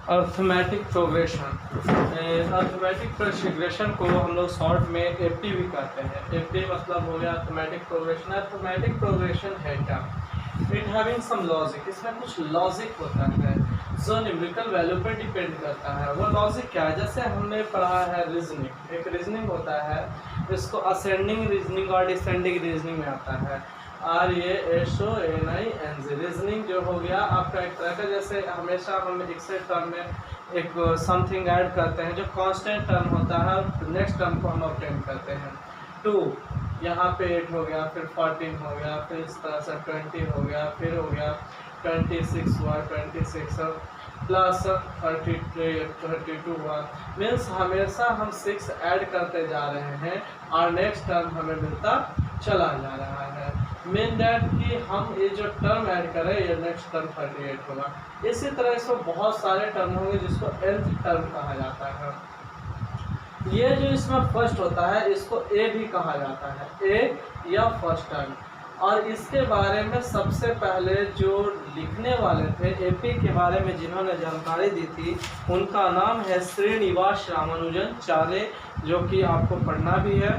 Arithmetic progression. Arithmetic progression को हम लोग शॉर्ट में एपी भी कहते हैं। एपी मतलब हो गया अर्थमेटिक प्रोग्रेशन। अर्थमेटिक प्रोग्रेशन है क्या? इट हैविंग सम लॉजिक, इसमें कुछ लॉजिक होता है जो न्यूमेरिकल वैल्यू पर डिपेंड करता है। वो लॉजिक क्या है? जैसे हमने पढ़ा है रीजनिंग, एक रीजनिंग होता है, इसको असेंडिंग रीजनिंग और डिसेंडिंग रीजनिंग में आता है। RASONING रीजनिंग जो हो गया आपका एक तरह का, जैसे हमेशा हम एक से टर्म में एक समथिंग ऐड करते हैं जो कांस्टेंट टर्म होता है, नेक्स्ट टर्म को हम ऑब्टेन करते हैं। 2 यहाँ पे 8 हो गया, फिर 14 हो गया, फिर इस तरह से 20 हो गया, फिर हो गया 26 हुआ, 26 प्लस 32 हुआ। मीन्स हमेशा हम 6 ऐड करते जा रहे हैं और नेक्स्ट टर्म हमें मिलता चला जा रहा है। मीन दैट कि हम ये जो टर्म ऐड करें ये नेक्स्ट टर्म 38 होगा। इसी तरह इसमें बहुत सारे टर्म होंगे जिसको nth टर्म कहा जाता है। ये जो इसमें फर्स्ट होता है इसको ए भी कहा जाता है, ए या फर्स्ट टर्म। और इसके बारे में सबसे पहले जो लिखने वाले थे एपी के बारे में जिन्होंने जानकारी दी थी उनका नाम है श्रीनिवास रामानुजन, जो कि आपको पढ़ना भी है।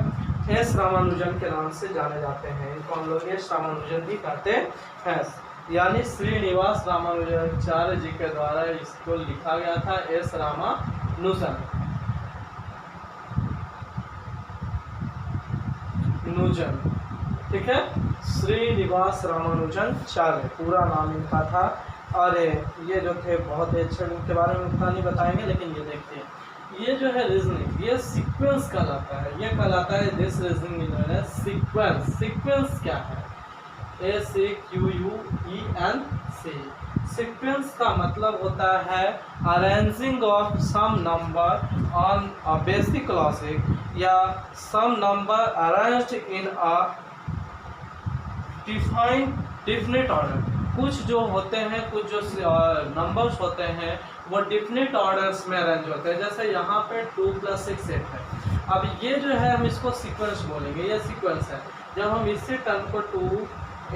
एस रामानुजन के नाम से जाने जाते हैं, इनको हम लोग एस रामानुजन भी कहते हैं। यानी श्रीनिवास रामानुजाचार्य जी के द्वारा इसको लिखा गया था, एस रामानुजन। ठीक है, श्रीनिवास रामानुजाचार्य पूरा नाम इनका था। और ये जो थे बहुत ही अच्छे, उनके बारे में उतना नहीं बताएंगे, लेकिन ये देखिए ये जो है रीजनिंग ये सीक्वेंस कहलाता है। ये कहलाता है this reasoning is known as sequence. Sequence क्या है? SEQUENC। सीक्वेंस का मतलब होता है arranging of some number on a basic logic या some number arranged in a definite order. कुछ जो होते हैं, कुछ जो नंबर्स होते हैं वो डिफिनिट ऑर्डर्स में अरेंज होते हैं। जैसे यहाँ पे 2 + 6 8 है। अब ये जो है हम इसको सीक्वेंस बोलेंगे, ये सीक्वेंस है। जब हम इसी टर्म को 2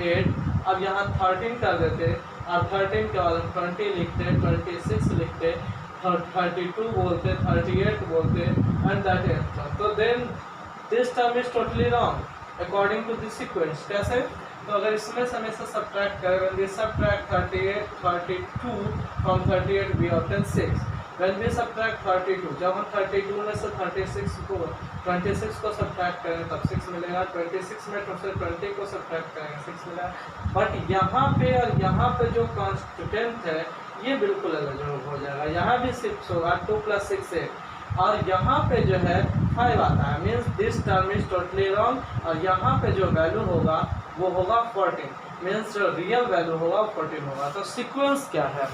8 अब यहाँ 13 कर देते और 13 के बाद 20 लिखते, 26 लिखते, 32 बोलते, 38 बोलते एंड दैट इज। तो then this term is totally wrong according to this sequence. कैसे? तो अगर इसमें से हमेशा सब्ट्रैक्ट करें, when we subtract 38 32 from 38 we obtain 6। when we subtract 32, जब हम 32 में से 26 को सब्ट्रैक्ट करेंगे तब 6 मिलेगा। 26 में से 20 को सब्ट्रैक्ट करेंगे 6 मिलेगा। बट यहाँ पे और यहाँ पे जो कॉन्स्टिट्यूएंट है ये बिल्कुल अलग हो जाएगा। यहाँ भी 6 होगा, 2 + 6 8, और यहाँ पे जो है 5 आता है। Means this term is totally wrong. और यहाँ पे जो वैल्यू होगा वो होगा 14, मीन्स जो रियल वैल्यू होगा 14 होगा। तो सीक्वेंस क्या है?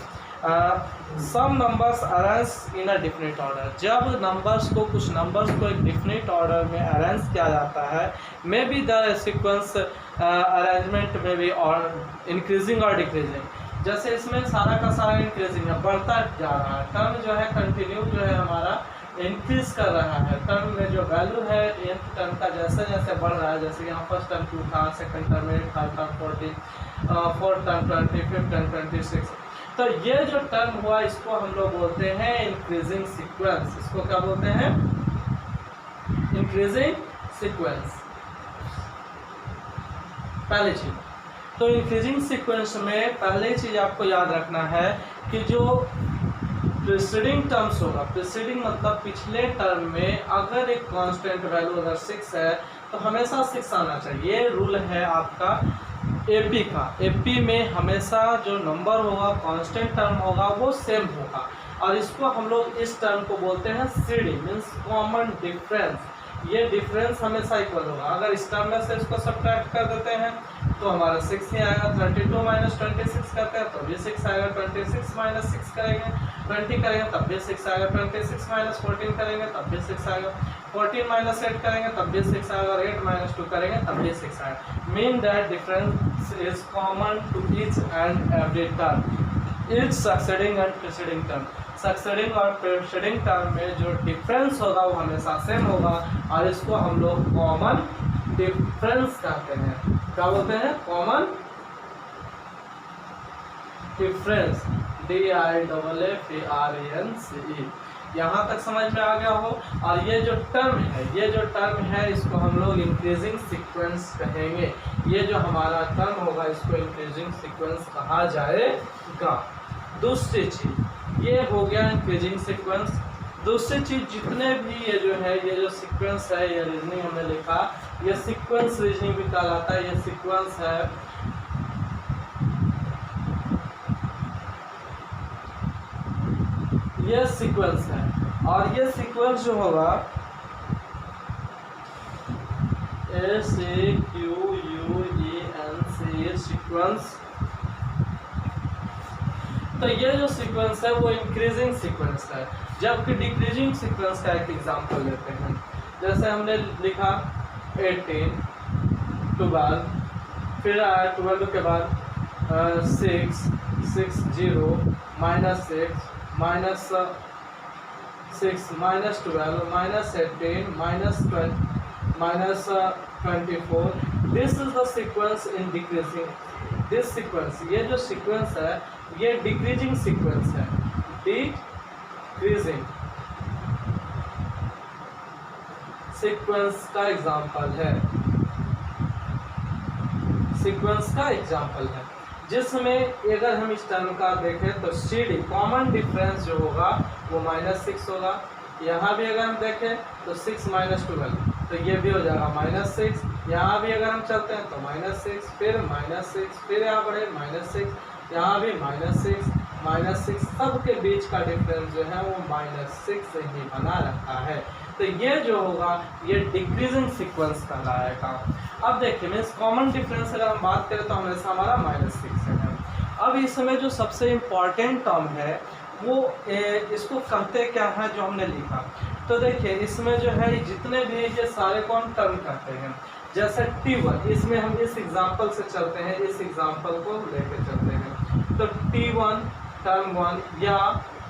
Some numbers arrange in a definite order. जब नंबर्स को, कुछ नंबर्स को एक डिफिनिट ऑर्डर में अरेंज किया जाता है, may be the sequence arrangement में भी और इंक्रीजिंग और डिक्रीजिंग। जैसे इसमें सारा का सारा इंक्रीजिंग है, बढ़ता जा रहा है। टर्म जो है कंटिन्यू जो है हमारा इंक्रीज कर रहा है। टर्म में जो वैल्यू है nth टर्म का जैसे जैसे बढ़ रहा है, जैसे यहाँ फर्स्ट टर्म 2 था, सेकंड टर्म 8 था, term 14, fourth term 20, fifth term 26। तो ये जो टर्म हुआ इसको हम लोग बोलते हैं इंक्रीजिंग सीक्वेंस। इसको क्या बोलते हैं? Increasing sequence. पहली चीज तो इंक्रीजिंग सीक्वेंस में पहली चीज आपको याद रखना है कि जो प्रीसीडिंग टर्म्स होगा, प्रीसीडिंग मतलब पिछले टर्म में अगर एक कांस्टेंट वैल्यू अगर 6 है तो हमेशा 6 आना चाहिए। ये रूल है आपका एपी का। एपी में हमेशा जो नंबर होगा, कांस्टेंट टर्म होगा, वो सेम होगा। और इसको हम लोग इस टर्म को बोलते हैं सीडी, मीन्स कॉमन डिफरेंस। ये डिफरेंस हमेशा इक्वल होगा। अगर इस टर्म में से इसको सब्ट्रैक्ट कर देते हैं तो हमारा 6 ही आएगा। 32 - 26 करते हैं तो भी 6 आएगा। 26 - 6 करेंगे, 20 करेंगे तब भी 6 आएगा। 26 - 14 करेंगे तब भी 6 आएगा। 14 - 8 करेंगे तब भी 6 आएगा। और 8 - 2 करेंगे तब भी 6 आएगा। Mean that difference is common to each and every term, each succeeding and preceding term. Succeeding और प्रीसीडिंग टर्म में जो डिफरेंस होगा वो हमेशा सेम होगा और इसको हम लोग कॉमन डिफरेंस कहते हैं। क्या बोलते हैं? Common difference. DIFFARENCE। यहाँ तक समझ में आ गया हो। और ये जो टर्म है इसको हम लोग इंक्रीजिंग सीक्वेंस कहेंगे। ये जो हमारा टर्म होगा इसको इंक्रीजिंग सीक्वेंस कहा जाएगा। दूसरी चीज ये हो गया इंक्रीजिंग सीक्वेंस। दूसरी चीज जितने भी ये जो सीक्वेंस है, ये रीजनिंग हमने लिखा, ये सीक्वेंस रीजनिंग भी कहलाता है। ये सीक्वेंस है, ये सीक्वेंस है। और ये सीक्वेंस जो होगा SEQUENC सीक्वेंस। तो ये जो सीक्वेंस है वो इंक्रीजिंग सीक्वेंस है, जबकि डिक्रीजिंग सीक्वेंस का एक एग्जांपल लेते हैं। जैसे हमने लिखा 18, 12, फिर आया 12 के बाद 6, 6, 0, -6, -6, -12, -18, -24। This is the sequence in decreasing. This sequence, ये जो सीक्वेंस है ये डिक्रीजिंग सीक्वेंस है। डिक्रीजिंग सीक्वेंस का एग्जाम्पल है, जिसमें अगर हम इस टर्म का देखें तो CD कॉमन डिफरेंस जो होगा वो -6 होगा। यहाँ भी अगर हम देखें तो 6 - 12 तो ये भी हो जाएगा -6। यहाँ भी अगर हम चलते हैं तो -6, फिर -6, फिर यहाँ बढ़े -6, यहाँ भी -6, सबके बीच का डिफरेंस जो है वो -6 से ही बना रहता है। तो ये जो होगा ये डिक्रीजिंग सीक्वेंस कहलाएगा। अब देखिए मीन्स कॉमन डिफरेंस अगर हम बात करें तो हमेशा हमारा -6 है। अब इसमें जो सबसे इम्पॉर्टेंट टर्म है वो इसको कहते क्या है जो हमने लिखा। तो देखिए इसमें जो है जितने भी ये सारे को हम टर्म कहते हैं। जैसे T1, इसमें हम इस एग्जाम्पल से चलते हैं, इस एग्जाम्पल को लेकर चलते हैं। तो T1 टर्म 1 या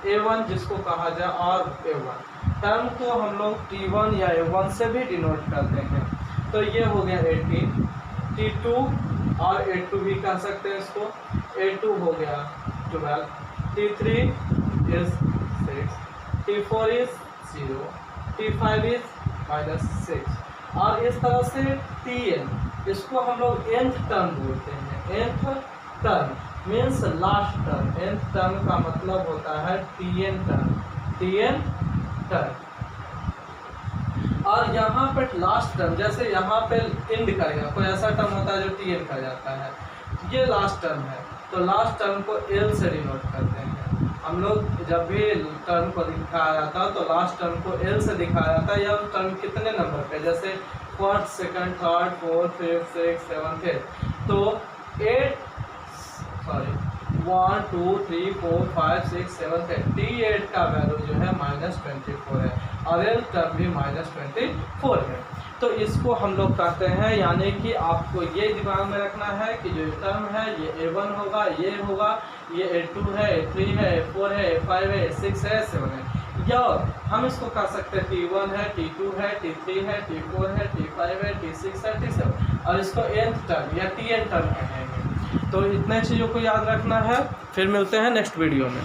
A1 जिसको कहा जाए, और A1 टर्म को हम लोग T1 या A1 से भी डिनोट करते हैं। तो ये हो गया 18, T2 और A2 भी कह सकते हैं इसको। A2 हो गया 12, T3 is 6, T4 is 0, T5 is -6। और इस तरह से Tn, इसको हम लोग nth टर्म बोलते हैं। nth term means last term. nth term का मतलब होता है Tn टर्म। और यहाँ पे लास्ट टर्म, जैसे यहाँ पे इंड करेगा, कोई ऐसा टर्म होता है जो Tn कर जाता है, ये लास्ट टर्म है। तो लास्ट टर्म को L से डिनोट करते हैं हम लोग। जब भी टर्म को दिखाया जाता है तो लास्ट टर्म को L से दिखाया जाता है। या टर्म कितने नंबर पे, जैसे first, second, third, fourth, fifth, six, seventh, eight. तो 1, 2, 3, 4, 5, 6, 7, 8। T8 का वैल्यू जो है -24 है और L टर्म भी -24 है। तो इसको हम लोग कहते हैं, यानी कि आपको ये दिमाग में रखना है कि जो टर्म है ये A1 होगा, ये A2 है, A3 है, A4 है, A5 है, A6 है, A7 है। या हम इसको कह सकते हैं T1 है, T2 है, T3 है, T4 है, T5 है, T6 है, T7, और इसको nth टर्म या Tn टर्म कहेंगे। तो इतने चीज़ों को याद रखना है। फिर मिलते हैं नेक्स्ट वीडियो में।